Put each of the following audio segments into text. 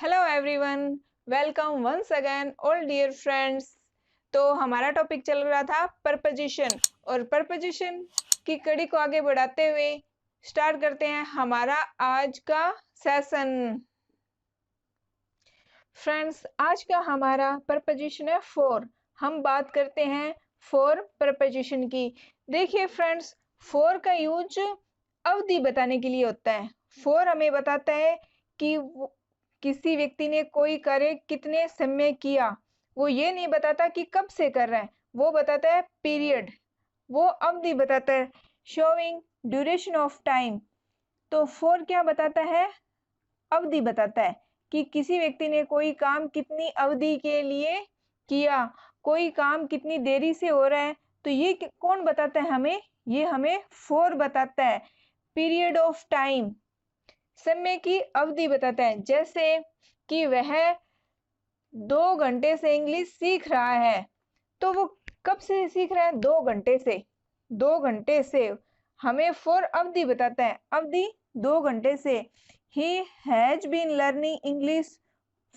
Hello everyone, welcome once again all dear friends. तो हमारा topic चल रहा था प्रपोजिशन और प्रपोजिशन की कड़ी को आगे बढ़ाते हुए स्टार्ट करते हैं हमारा आज का सेशन। फ्रेंड्स, आज का हमारा प्रपोजिशन है फॉर। हम बात करते हैं फॉर प्रपोजिशन की। देखिए फ्रेंड्स, फॉर का यूज अवधि बताने के लिए होता है। फॉर हमें बताता है कि किसी व्यक्ति ने कोई कार्य कितने समय किया। वो ये नहीं बताता कि कब से कर रहा है, वो बताता है पीरियड, वो अवधि बताता है, शोइंग ड्यूरेशन ऑफ टाइम। तो फॉर क्या बताता है? अवधि बताता है कि किसी व्यक्ति ने कोई काम कितनी अवधि के लिए किया, कोई काम कितनी देरी से हो रहा है। तो ये कौन बताता है हमें? ये हमें फॉर बताता है। पीरियड ऑफ टाइम, समय की अवधि बताता है। जैसे कि वह 2 घंटे से इंग्लिश सीख रहा है, तो वो कब से सीख रहा है? 2 घंटे से। 2 घंटे से हमें फॉर अवधि बताता है, अवधि 2 घंटे से। He has been learning English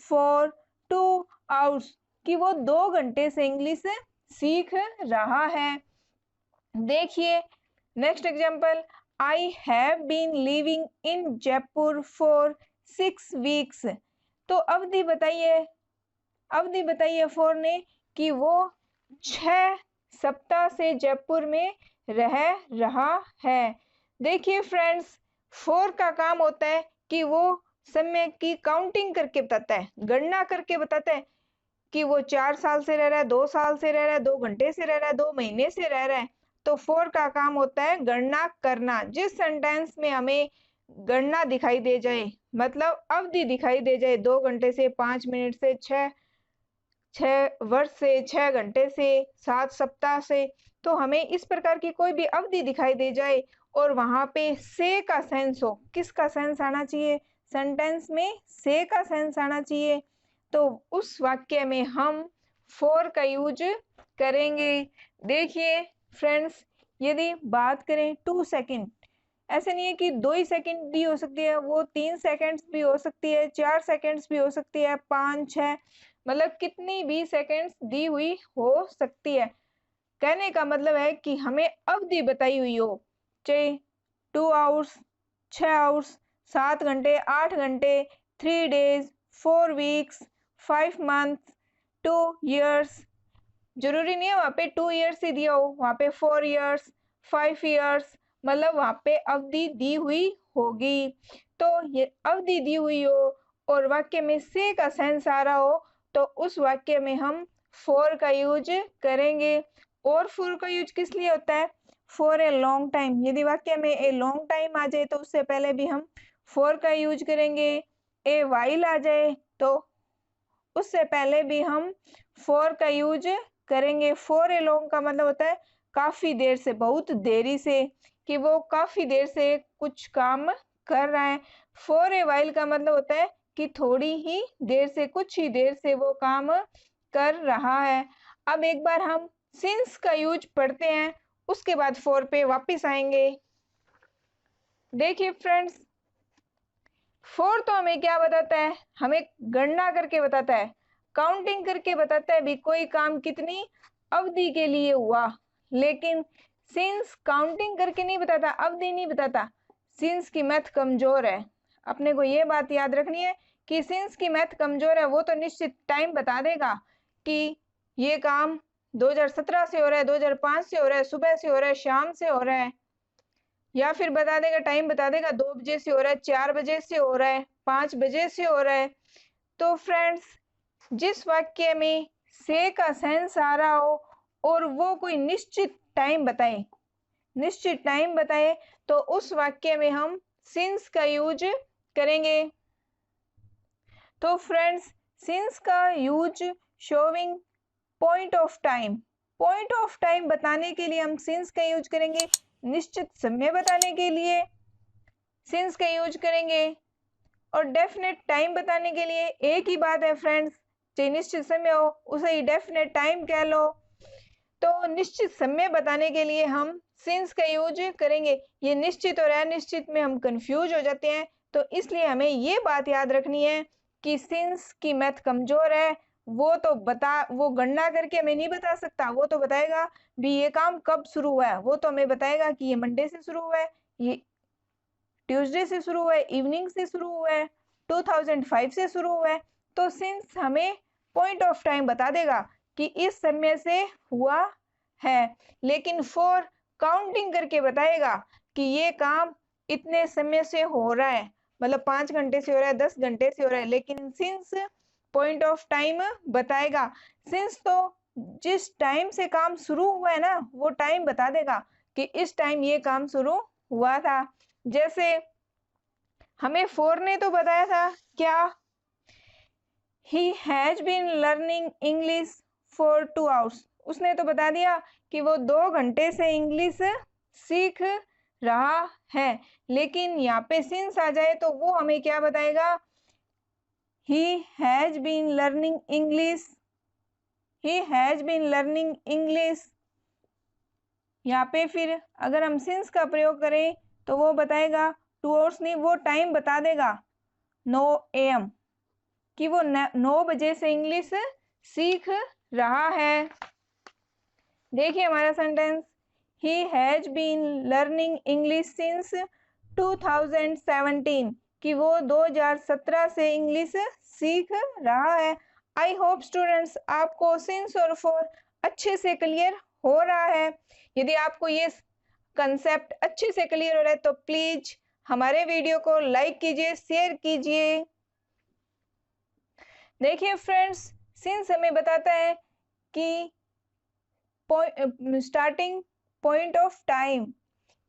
for 2 hours, कि वो 2 घंटे से इंग्लिश सीख रहा है। देखिए next example, I have been living in Jaipur for 6 weeks. तो अवधि बताइए फॉर ने कि वो 6 सप्ताह से जयपुर में रह रहा है। देखिए फ्रेंड्स, फॉर का काम होता है कि वो समय की काउंटिंग करके बताता है, गणना करके बताता है कि वो 4 साल से रह रहा है, 2 साल से रह रहा है, 2 घंटे से रह रहा है, 2 महीने से रह रहा है। तो फॉर का काम होता है गणना करना। जिस सेंटेंस में हमें गणना दिखाई दे जाए, मतलब अवधि दिखाई दे जाए, 2 घंटे से, 5 मिनट से, 6 वर्ष से, 6 घंटे से, 7 सप्ताह से, तो हमें इस प्रकार की कोई भी अवधि दिखाई दे जाए और वहां पे से का सेंस हो, किसका सेंस आना चाहिए? सेंटेंस में से का सेंस आना चाहिए। तो उस वाक्य में हम फॉर का यूज करेंगे। देखिए फ्रेंड्स, यदि बात करें 2 सेकंड, ऐसे नहीं है कि 2 ही सेकंड भी हो सकती है, वो 3 सेकंड्स भी हो सकती है, 4 सेकंड्स भी हो सकती है, 5, 6, मतलब कितनी भी सेकंड्स दी हुई हो सकती है। कहने का मतलब है कि हमें अवधि बताई हुई हो, चाहे 2 आवर्स, 6 आवर्स, 7 घंटे, 8 घंटे, 3 डेज, 4 वीक्स, 5 मंथ, 2 ईयर्स। जरूरी नहीं है वहां पे 2 ईयर्स ही दिया हो, वहां पे 4 ईयर्स, 5 ईयर्स, मतलब वहां पे अवधि दी हुई होगी। तो ये अवधि दी हुई हो और वाक्य में से का सेंस आ रहा हो, तो उस वाक्य में हम फॉर का यूज करेंगे। और फॉर का यूज किस लिए होता है? For a long time. यदि वाक्य में ए लॉन्ग टाइम आ जाए तो उससे पहले भी हम फॉर का यूज करेंगे। ए वाइल आ जाए तो उससे पहले भी हम फॉर का यूज करेंगे। फॉर ए लॉन्ग का मतलब होता है काफी देर से, बहुत देरी से, कि वो काफी देर से कुछ काम कर रहा है। फॉर ए वाइल का मतलब होता है कि थोड़ी ही देर से, कुछ ही देर से वो काम कर रहा है। अब एक बार हम सिंस का यूज पढ़ते हैं, उसके बाद फॉर पे वापस आएंगे। देखिए फ्रेंड्स, फॉर तो हमें क्या बताता है? हमें गणना करके बताता है, काउंटिंग करके बताता है भी कोई काम कितनी अवधि के लिए हुआ। लेकिन सिंस काउंटिंग करके नहीं बताता, अवधि नहीं बताता। सिंस की मैथ कमजोर है। अपने को ये बात याद रखनी है कि सिंस की मैथ कमजोर है। वो तो निश्चित टाइम बता देगा कि ये काम 2017 से हो रहा है, 2005 से हो रहा है, सुबह से हो रहा है, शाम से हो रहा है, या फिर बता देगा, टाइम बता देगा 2 बजे से हो रहा है, 4 बजे से हो रहा है, 5 बजे से हो रहा है। तो फ्रेंड्स, जिस वाक्य में से का सेंस आ रहा हो और वो कोई निश्चित टाइम बताए, तो उस वाक्य में हम सिंस का यूज करेंगे। तो फ्रेंड्स, सिंस का use showing point of time, point of time बताने के लिए हम सिंस का यूज करेंगे। निश्चित समय बताने के लिए सिंस का यूज करेंगे। और डेफिनेट टाइम बताने के लिए एक ही बात है फ्रेंड्स, चाहे निश्चित समय हो उसे ही डेफिनेट टाइम कह लो। तो निश्चित समय बताने के लिए हम सिंस का यूज करेंगे। ये निश्चित और अनिश्चित में हम कंफ्यूज हो जाते हैं, तो इसलिए हमें ये बात याद रखनी है कि सिंस की मैथ कमजोर है, वो गणना करके हमें नहीं बता सकता, वो तो बताएगा भी ये काम कब शुरू हुआ है, वो तो हमें बताएगा कि ये मंडे से शुरू हुआ है, ये ट्यूसडे से शुरू हुआ है, इवनिंग से शुरू हुआ है, 2005 से शुरू हुआ है। तो सिंस हमें पॉइंट ऑफ टाइम बता देगा कि इस समय से हुआ है, लेकिन फॉर काउंटिंग करके बताएगा कि ये काम इतने समय से हो रहा है, मतलब 5 घंटे से हो रहा है, 10 घंटे से हो रहा है, लेकिन सिंस पॉइंट ऑफ टाइम बताएगा। सिंस तो जिस टाइम से काम शुरू हुआ है ना, वो टाइम बता देगा कि इस टाइम ये काम शुरू हुआ था। जैसे हमें फोर ने तो बताया था क्या, he has been learning English for 2 hours, उसने तो बता दिया कि वो 2 घंटे से इंग्लिश सीख रहा है। लेकिन यहाँ पे सिंस आ जाए तो वो हमें क्या बताएगा, he has been learning English, he has been learning English. यहाँ पे फिर अगर हम सिंस का प्रयोग करें तो वो बताएगा 2 आवर्स नहीं, वो टाइम बता देगा 9 AM कि वो 9 बजे से इंग्लिश सीख रहा है। देखिए हमारा sentence, he has been learning English since 2017 कि वो 2017 से इंग्लिश सीख रहा है। आई होप स्टूडेंट्स आपको सिंस और फॉर अच्छे से क्लियर हो रहा है। यदि आपको ये कंसेप्ट अच्छे से क्लियर हो रहा है तो प्लीज हमारे वीडियो को लाइक कीजिए, शेयर कीजिए। देखिए फ्रेंड्स, सिंस हमें बताता है कि स्टार्टिंग पॉइंट ऑफ टाइम,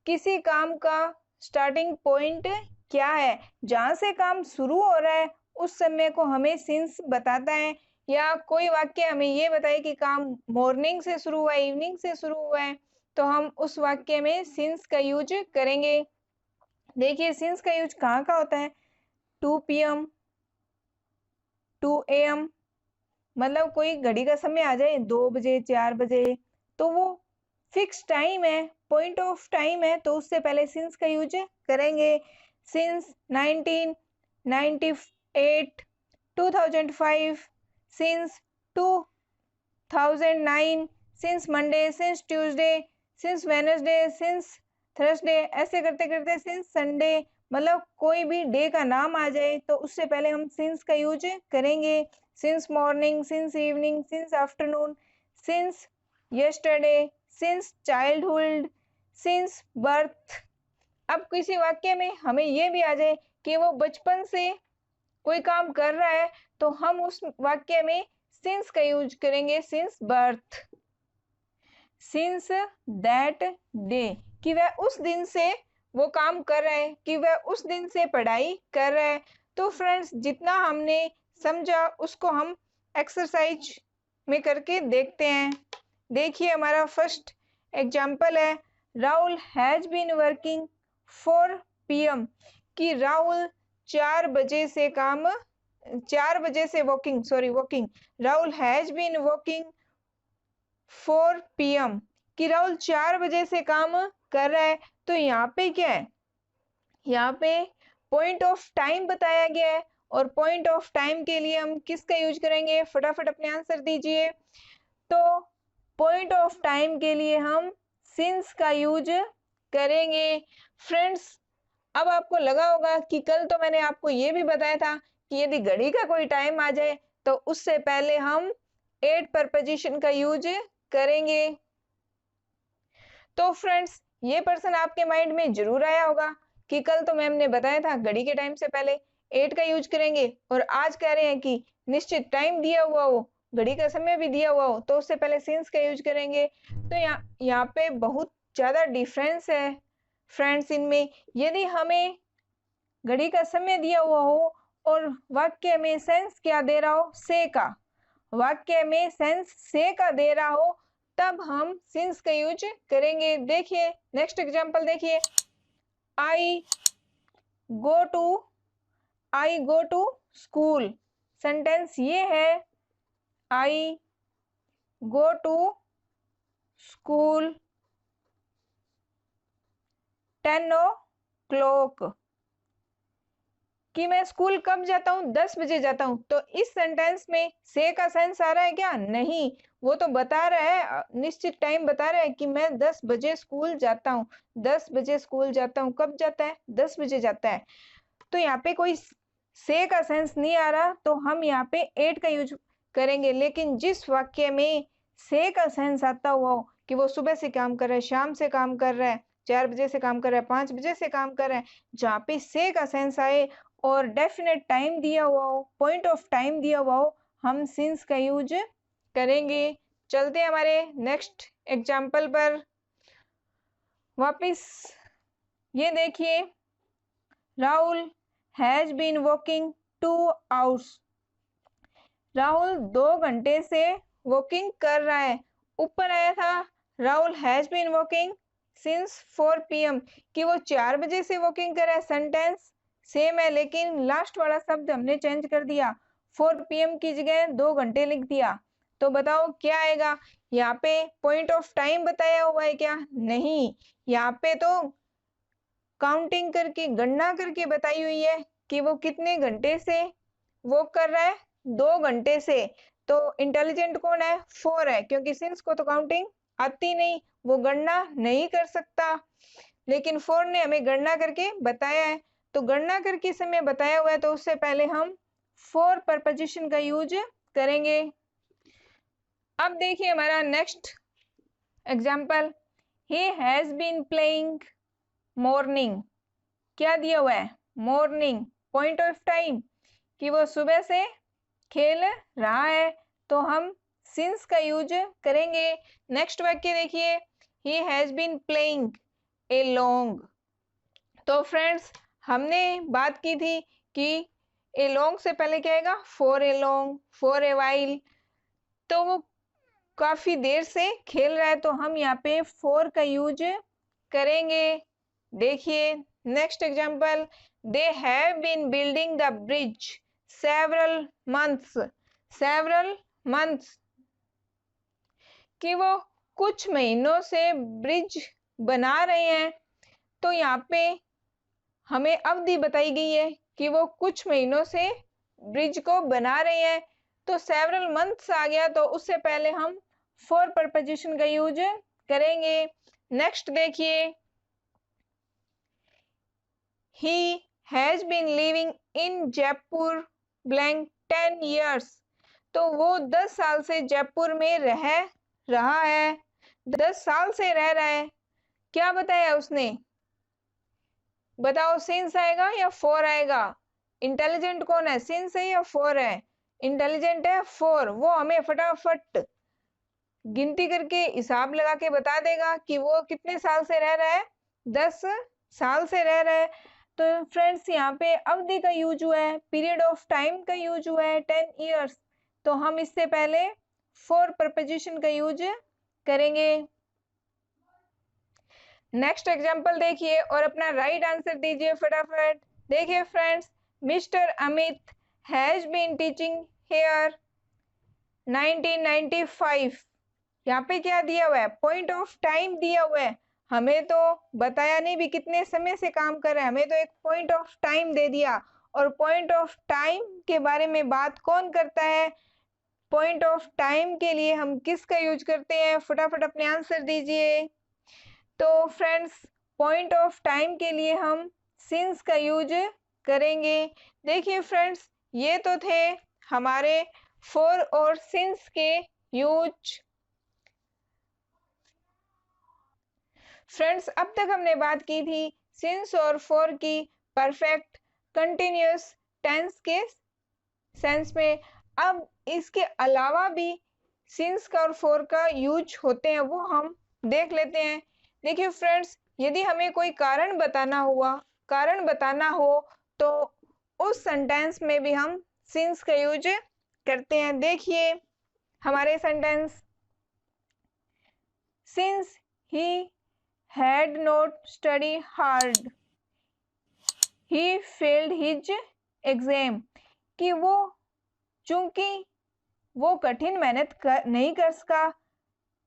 किसी काम का स्टार्टिंग पॉइंट क्या है, जहां से काम शुरू हो रहा है उस समय को हमें सिंस बताता है। या कोई वाक्य हमें ये बताए कि काम मॉर्निंग से शुरू हुआ है, इवनिंग से शुरू हुआ है, तो हम उस वाक्य में सिंस का यूज करेंगे। देखिए सिंस का यूज कहाँ का होता है, 2 PM 2 AM, मतलब कोई घड़ी का समय आ जाए 2 बजे 4 बजे, तो वो फिक्स टाइम है, पॉइंट ऑफ टाइम है, तो उससे पहले सिंस का यूज करेंगे। Since 1998 2005, since 2009, since Monday, since Tuesday, since Wednesday, since Thursday, ऐसे करते करते सिंस संडे, मतलब कोई भी डे का नाम आ जाए तो उससे पहले हम सिंस का यूज करेंगे। Since morning, since evening, since afternoon, since yesterday, since childhood, since birth. अब किसी वाक्य में हमें ये भी आ जाए कि वो बचपन से कोई काम कर रहा है तो हम उस वाक्य में सिंस का यूज करेंगे, since birth. Since that day कि वह उस दिन से वो काम कर रहा है, कि वह उस दिन से पढ़ाई कर रहा है। तो फ्रेंड्स जितना हमने समझा उसको हम एक्सरसाइज में करके देखते हैं। देखिए हमारा फर्स्ट एग्जाम्पल है, Rahul has been working 4 PM कि राहुल 4 बजे से walking, Rahul has been walking 4 PM कि राहुल 4 बजे से काम कर रहा है। तो यहाँ पे क्या है, यहाँ पे पॉइंट ऑफ टाइम बताया गया है, और पॉइंट ऑफ टाइम के लिए हम किसका यूज करेंगे, फटाफट अपने आंसर दीजिए। तो पॉइंट ऑफ टाइम के लिए हम सिंस का यूज करेंगे। फ्रेंड्स अब आपको लगा होगा कि कल तो मैंने आपको ये भी बताया था कि यदि घड़ी का कोई टाइम आ जाए तो उससे पहले हम एट प्रपोजिशन का यूज करेंगे। तो फ्रेंड्स ये पर्सन आपके माइंड में जरूर आया होगा कि कल तो मैम ने बताया था घड़ी के टाइम से पहले एट का यूज करेंगे, और आज कह रहे हैं कि निश्चित टाइम दिया हुआ हो, घड़ी का समय भी दिया हुआ हो, तो उससे पहले सिंस का यूज करेंगे। तो यहाँ पे बहुत ज्यादा डिफरेंस है फ्रेंड्स इनमें। यदि हमें घड़ी का समय दिया हुआ हो और वाक्य में सेंस क्या दे रहा हो, से का, वाक्य में सेंस से का दे रहा हो, तब हम सिंस का यूज करेंगे। देखिए नेक्स्ट एग्जांपल देखिए, आई गो टू स्कूल। सेंटेंस ये है, आई गो टू स्कूल 10 o'clock। कि मैं स्कूल कब जाता हूँ, 10 बजे जाता हूँ। तो इस सेंटेंस में से का सेंस आ रहा है क्या? नहीं, वो तो बता रहा है, निश्चित टाइम बता रहा है कि मैं 10 बजे स्कूल जाता हूँ। 10 बजे स्कूल जाता हूँ, कब जाता है? 10 बजे जाता है। तो यहाँ पे कोई से का सेंस नहीं आ रहा, तो हम यहाँ पे एट का यूज करेंगे। लेकिन जिस वाक्य में से का सेंस आता हुआ हो कि वो सुबह से काम कर रहा है, शाम से काम कर रहा है, 4 बजे से काम कर रहा है, 5 बजे से काम कर रहा है, जहाँ पे से का सेंस आए और डेफिनेट टाइम दिया हुआ हो, पॉइंट ऑफ टाइम दिया हुआ हो, हम सिंस का यूज करेंगे। चलते हैं हमारे नेक्स्ट एग्जाम्पल पर वापिस। ये देखिए, Rahul has been walking 2 hours. Rahul 2 घंटे से वॉकिंग कर रहा है। ऊपर आया था Rahul has been walking since 4 PM कि वो 4 बजे से वॉकिंग कर रहा है। सेंटेंस सेम है, लेकिन लास्ट वाला शब्द हमने चेंज कर दिया, 4 PM की जगह 2 घंटे लिख दिया। तो बताओ क्या आएगा? यहाँ पे पॉइंट ऑफ टाइम बताया हुआ है क्या? नहीं, यहाँ पे तो काउंटिंग करके, गणना करके बताई हुई है कि वो कितने घंटे से वॉक कर रहा है, 2 घंटे से। तो इंटेलिजेंट कौन है? 4 है, क्योंकि सिंस को तो काउंटिंग आती नहीं, वो गणना नहीं कर सकता, लेकिन 4 ने हमें गणना करके बताया है। तो गणना करके समय बताया हुआ है, तो उससे पहले हम फॉर प्रपोजिशन का यूज करेंगे। अब देखिए हमारा next example, he has been playing morning. क्या दिया हुआ है? मॉर्निंग। पॉइंट ऑफ टाइम कि वो सुबह से खेल रहा है, तो हम सिंस का यूज करेंगे। नेक्स्ट वाक्य देखिए, he has been playing a long. तो फ्रेंड्स, हमने बात की थी कि ए लॉन्ग से पहले क्या आएगा? For a long, for a while. तो वो काफी देर से खेल रहा है, तो हम यहाँ पे फॉर का यूज करेंगे। देखिए next example, they have been building the bridge several months. Several months कि वो कुछ महीनों से ब्रिज बना रहे हैं। तो यहाँ पे हमें अवधि बताई गई है कि वो कुछ महीनों से ब्रिज को बना रहे हैं, तो सेवरल मंथ्स आ गया, तो उससे पहले हम फॉर प्रपोजिशन का यूज करेंगे। नेक्स्ट देखिए, he has been living in Jaipur blank 10 years। तो वो 10 साल से जयपुर में रह रहा है, 10 साल से रह रहा है। क्या बताया उसने? बताओ, सिंस आएगा या फॉर आएगा? इंटेलिजेंट कौन है? सिंस है या फॉर है? इंटेलिजेंट है 4। वो हमें फटाफट गिनती करके हिसाब लगा के बता देगा कि वो कितने साल से रह रहा है, 10 साल से रह रहा है। तो फ्रेंड्स, यहाँ पे अवधि का यूज हुआ है, पीरियड ऑफ टाइम का यूज हुआ है 10 इयर्स। तो हम इससे पहले फॉर प्रपोजिशन का यूज करेंगे। नेक्स्ट एग्जांपल देखिए और अपना राइट आंसर दीजिए फटाफट। देखिए friends, mister Amit has been teaching here 1995। यहाँ पे क्या दिया हुआ है? पॉइंट ऑफ टाइम दिया हुआ है। हमें तो बताया नहीं भी कितने समय से काम कर रहा है, हमें तो एक पॉइंट ऑफ टाइम दे दिया। और पॉइंट ऑफ टाइम के बारे में बात कौन करता है? पॉइंट ऑफ टाइम के लिए हम किसका यूज करते हैं? फटाफट अपने आंसर दीजिए। तो फ्रेंड्स, पॉइंट ऑफ टाइम के लिए हम सिंस का यूज करेंगे। देखिए फ्रेंड्स, ये तो थे हमारे फॉर और सिंस के यूज। फ्रेंड्स, अब तक हमने बात की थी सिंस और फॉर की परफेक्ट कंटिन्यूअस टेंस के सेंस में। अब इसके अलावा भी सिंस का और फॉर का यूज होते हैं, वो हम देख लेते हैं। देखिए फ्रेंड्स, यदि हमें कोई कारण बताना हो तो उस सेंटेंस में भी हम सिंस का यूज करते हैं। देखिए हमारे sentence, since he had not studied hard, he failed his exam। कि वो चूंकि वो कठिन मेहनत नहीं कर सका,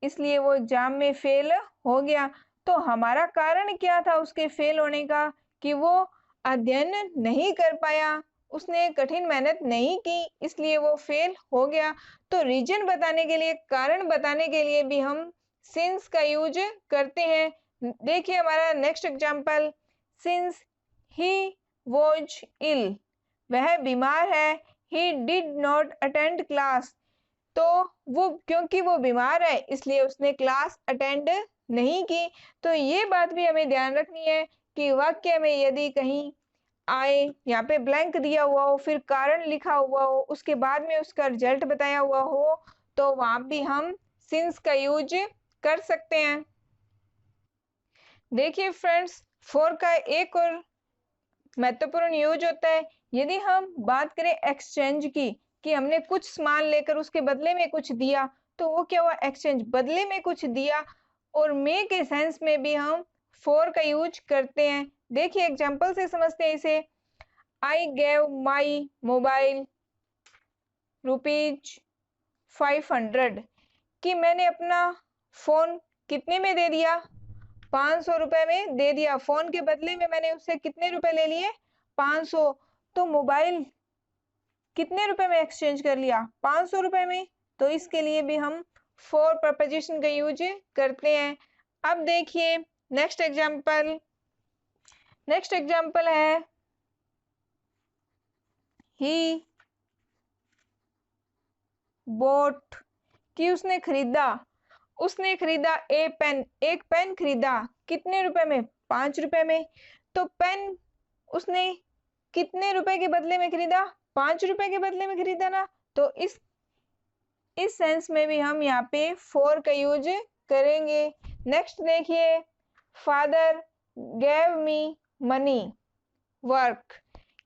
इसलिए वो एग्जाम में फेल हो गया। तो हमारा कारण क्या था उसके फेल होने का? कि वो अध्ययन नहीं कर पाया, उसने कठिन मेहनत नहीं की, इसलिए वो फेल हो गया। तो रीजन बताने के लिए, कारण बताने के लिए भी हम सिंस का यूज करते हैं। देखिए हमारा next example, since he was ill, वह बीमार है। He did not attend class, तो वो क्योंकि वो बीमार है इसलिए उसने क्लास अटेंड नहीं की। तो ये बात भी हमें ध्यान रखनी है कि वाक्य में यदि कहीं आए, यहाँ पे ब्लैंक दिया हुआ हो, फिर कारण लिखा हुआ हो, उसके बाद में उसका रिजल्ट बताया हुआ हो, तो वहां भी हम सिंस का यूज कर सकते हैं। देखिए फ्रेंड्स, फॉर का एक और महत्वपूर्ण यूज होता है, यदि हम बात करें एक्सचेंज की, कि हमने कुछ सामान लेकर उसके बदले में कुछ दिया, तो वो क्या हुआ, एक्सचेंज, बदले में कुछ दिया। और मे के सेंस में भी हम फॉर का यूज करते हैं। देखिए एग्जांपल से समझते हैं इसे। आई गेव माई मोबाइल ₹500, कि मैंने अपना फोन कितने में दे दिया, 500 रुपए में दे दिया। फोन के बदले में मैंने उससे कितने रुपए ले लिए, 500। तो मोबाइल कितने रुपए में एक्सचेंज कर लिया, 500 रुपए में। तो इसके लिए भी हम फॉर प्रपोजिशन का यूज करते हैं। अब देखिए नेक्स्ट एग्जांपल, नेक्स्ट एग्जांपल है ही बॉट, कि उसने खरीदा, उसने खरीदा ए पेन, एक पेन खरीदा, कितने रुपए में, 5 रुपए में। तो पेन उसने कितने रुपए के बदले में खरीदा, 5 रुपए के बदले में खरीदा ना। तो इस सेंस में भी हम यहाँ पे फॉर का यूज करेंगे। नेक्स्ट देखिए, father gave me money work,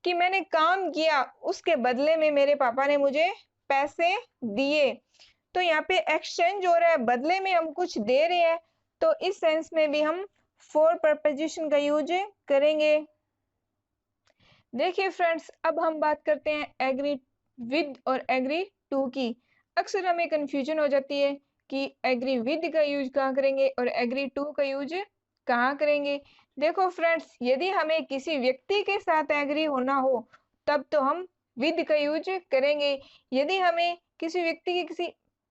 कि मैंने काम किया, उसके बदले में मेरे पापा ने मुझे पैसे दिए। तो यहाँ पे एक्सचेंज हो रहा है, बदले में हम कुछ दे रहे हैं। तो इस सेंस में भी हम फॉर प्रपोजिशन का यूज करेंगे। देखिए फ्रेंड्स, अब हम बात करते हैं एग्री विद और एग्री टू की। अक्सर हमें कंफ्यूजन हो जाती है कि एग्री विद का यूज कहाँ करेंगे और एग्री टू का यूज कहाँ करेंगे। देखो फ्रेंड्स, यदि हमें किसी व्यक्ति के साथ एग्री होना हो तब तो हम विद का यूज करेंगे। यदि हमें किसी व्यक्ति के किसी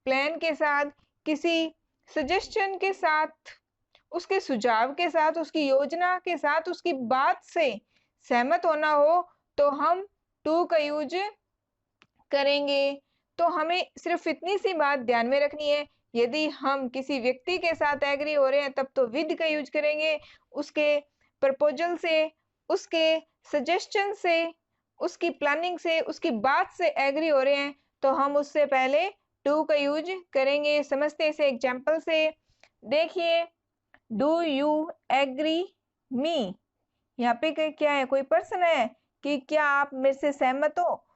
प्लान के साथ, किसी सजेशन के साथ, उसके सुझाव के साथ, उसकी योजना के साथ, उसकी बात से सहमत होना हो तो हम टू का यूज करेंगे। तो हमें सिर्फ इतनी सी बात ध्यान में रखनी है, यदि हम किसी व्यक्ति के साथ एग्री हो रहे हैं तब तो विद का यूज करेंगे। उसके प्रपोजल से, उसके सजेशन से, उसकी प्लानिंग से, उसकी बात से एग्री हो रहे हैं तो हम उससे पहले टू का यूज करेंगे। समझते हैं इसे एग्जाम्पल से। देखिए, डू यू एग्री मी, यहाँ पे क्या है, कोई पर्सन है कि क्या आप मेरे से सहमत हो।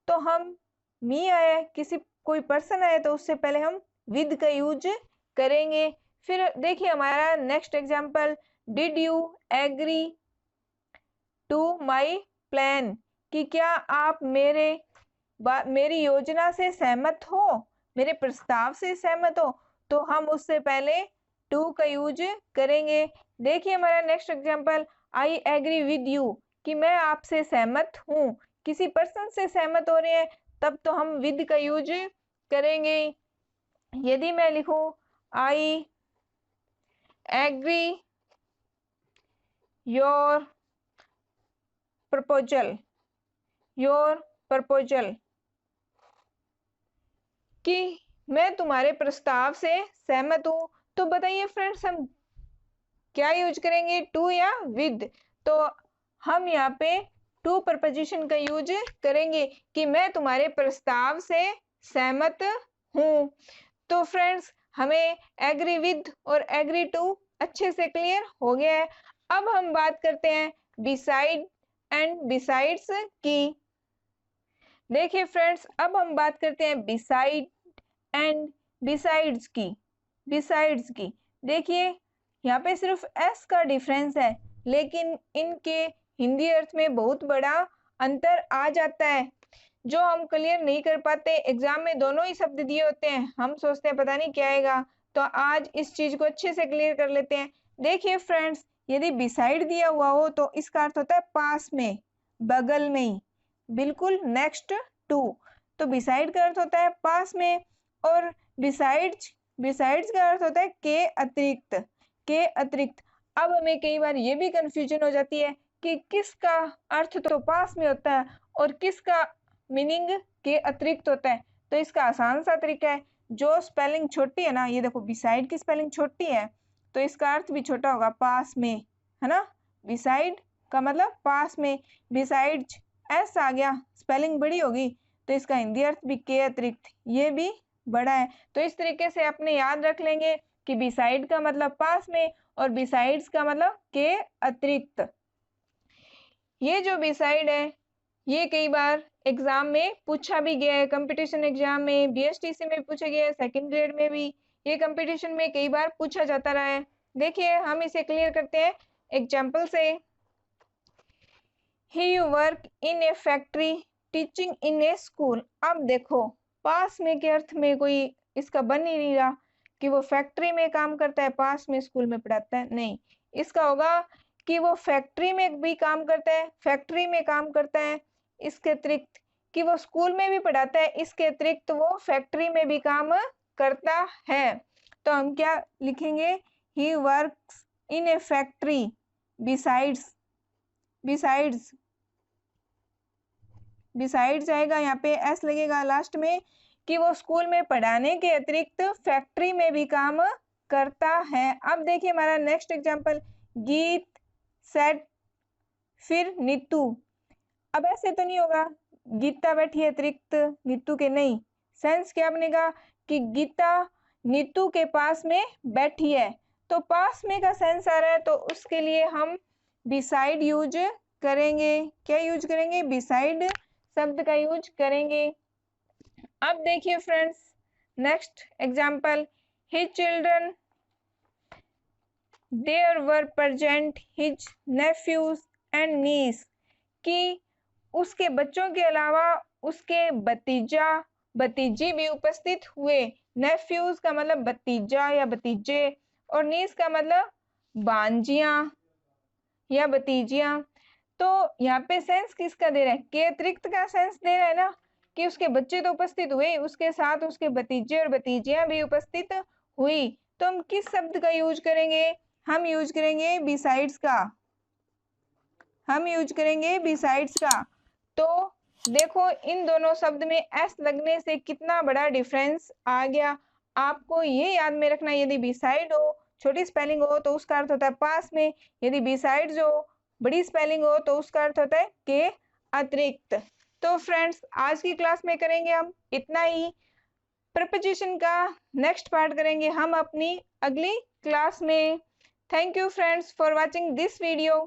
तो हम मी आया, किसी कोई पर्सन आया तो उससे पहले हम विद का यूज करेंगे। फिर देखिए हमारा next example, did you agree to my plan, कि क्या आप मेरी योजना से सहमत हो, मेरे प्रस्ताव से सहमत हो। तो हम उससे पहले टू का यूज करेंगे। देखिए हमारा next example, I agree with you, कि मैं आपसे सहमत हूँ। किसी पर्सन से सहमत हो रहे हैं तब तो हम विद का यूज करेंगे। यदि मैं लिखूं I agree your proposal, your proposal, कि मैं तुम्हारे प्रस्ताव से सहमत हूं। तो बताइए फ्रेंड्स, हम क्या यूज करेंगे, टू या विद। तो हम यहाँ पे टू प्रपोजिशन का यूज करेंगे कि मैं तुम्हारे प्रस्ताव से सहमत हूं। तो फ्रेंड्स, हमें एग्री विद और एग्री टू अच्छे से क्लियर हो गया है। अब हम बात करते हैं बिसाइड एंड बिसाइड्स की। देखिए फ्रेंड्स, अब हम बात करते हैं बिसाइड एंड बिसाइड्स की। बिसाइड्स की देखिए, यहाँ पे सिर्फ एस का डिफरेंस है, लेकिन इनके हिंदी अर्थ में बहुत बड़ा अंतर आ जाता है, जो हम क्लियर नहीं कर पाते। एग्जाम में दोनों ही शब्द दिए होते हैं, हम सोचते हैं पता नहीं क्या आएगा। तो आज इस चीज को अच्छे से क्लियर कर लेते हैं। देखिए फ्रेंड्स, यदि बिसाइड दिया हुआ हो तो इसका अर्थ होता है पास में, बगल में ही, बिल्कुल नेक्स्ट टू। तो बिसाइड का अर्थ होता है पास में, और बिसाइड्स का अर्थ होता है के अतिरिक्त, के अतिरिक्त। अब हमें कई बार ये भी कंफ्यूजन हो जाती है कि किसका अर्थ तो पास में होता है और किसका मीनिंग के अतिरिक्त होता है। तो इसका आसान सा तरीका है, जो स्पेलिंग छोटी है ना, ये देखो बिसाइड की स्पेलिंग छोटी है तो इसका अर्थ भी छोटा होगा, पास में, है ना। बिसाइड का मतलब पास में, बिसाइड्स एस आ गया, स्पेलिंग बड़ी होगी तो इसका हिंदी अर्थ भी के अतिरिक्त, ये भी बड़ा है। तो इस तरीके से अपने याद रख लेंगे कि बिसाइड का मतलब पास में और बिसाइड्स का मतलब के अतिरिक्त। ये जो बिसाइड है ये कई बार एग्जाम में पूछा भी गया है, कंपटीशन एग्जाम में, बीएसटीसी में पूछा गया है, सेकंड ग्रेड में भी ये कंपटीशन में कई बार पूछा जाता रहा है। देखिए हम इसे क्लियर करते हैं एग्जाम्पल से। He work in a factory teaching in a school. अब देखो पास में के अर्थ में कोई इसका बन ही नहीं रहा कि वो फैक्ट्री में काम करता है, पास में स्कूल में पढ़ाता है, नहीं। इसका होगा कि वो फैक्ट्री में भी काम करता है, फैक्ट्री में काम करता है, इसके अतिरिक्त कि वो स्कूल में भी पढ़ाता है, इसके अतिरिक्त वो फैक्ट्री में भी काम करता है। तो हम क्या लिखेंगे, he works in a factory besides, besides आएगा, यहाँ पे एस लगेगा लास्ट में, कि वो स्कूल में पढ़ाने के अतिरिक्त फैक्ट्री में भी काम करता है। अब देखिए हमारा नेक्स्ट एग्जांपल, गीत सेट फिर नीतू। अब ऐसे तो नहीं होगा गीता बैठी है अतिरिक्त नीतू के, नहीं। सेंस क्या बनेगा कि गीता नीतू के पास में बैठी है, तो पास में का सेंस आ रहा है तो उसके लिए हम बिसाइड यूज करेंगे। क्या यूज करेंगे, बिसाइड शब्द का यूज करेंगे। अब देखिए friends next example, his children there were present his nephews and nieces, कि उसके बच्चों के अलावा उसके भतीजा भतीजी भी उपस्थित हुए। नेफ्यूज का मतलब भतीजा या भतीजे, और नीस का मतलब भांजियां या भतीजियां। तो यहाँ पे सेंस किसका दे रहा है, के अतिरिक्त का सेंस दे रहा है ना, कि उसके बच्चे तो उपस्थित हुए, उसके साथ उसके भतीजे और भतीजियां भी उपस्थित हुई। तो हम किस शब्द का यूज करेंगे, हम यूज करेंगे बिसाइड्स का, हम यूज करेंगे बिसाइड्स का। तो देखो इन दोनों शब्द में एस लगने से कितना बड़ा डिफरेंस आ गया। आपको ये याद में रखना, यदि बिसाइड हो छोटी स्पेलिंग हो तो उसका अर्थ होता है पास में, यदि बिसाइड्स हो बड़ी स्पेलिंग हो तो उसका अर्थ होता है के अतिरिक्त। तो फ्रेंड्स आज की क्लास में करेंगे हम इतना ही। प्रीपोजिशन का नेक्स्ट पार्ट करेंगे हम अपनी अगली क्लास में। Thank you friends for watching this video.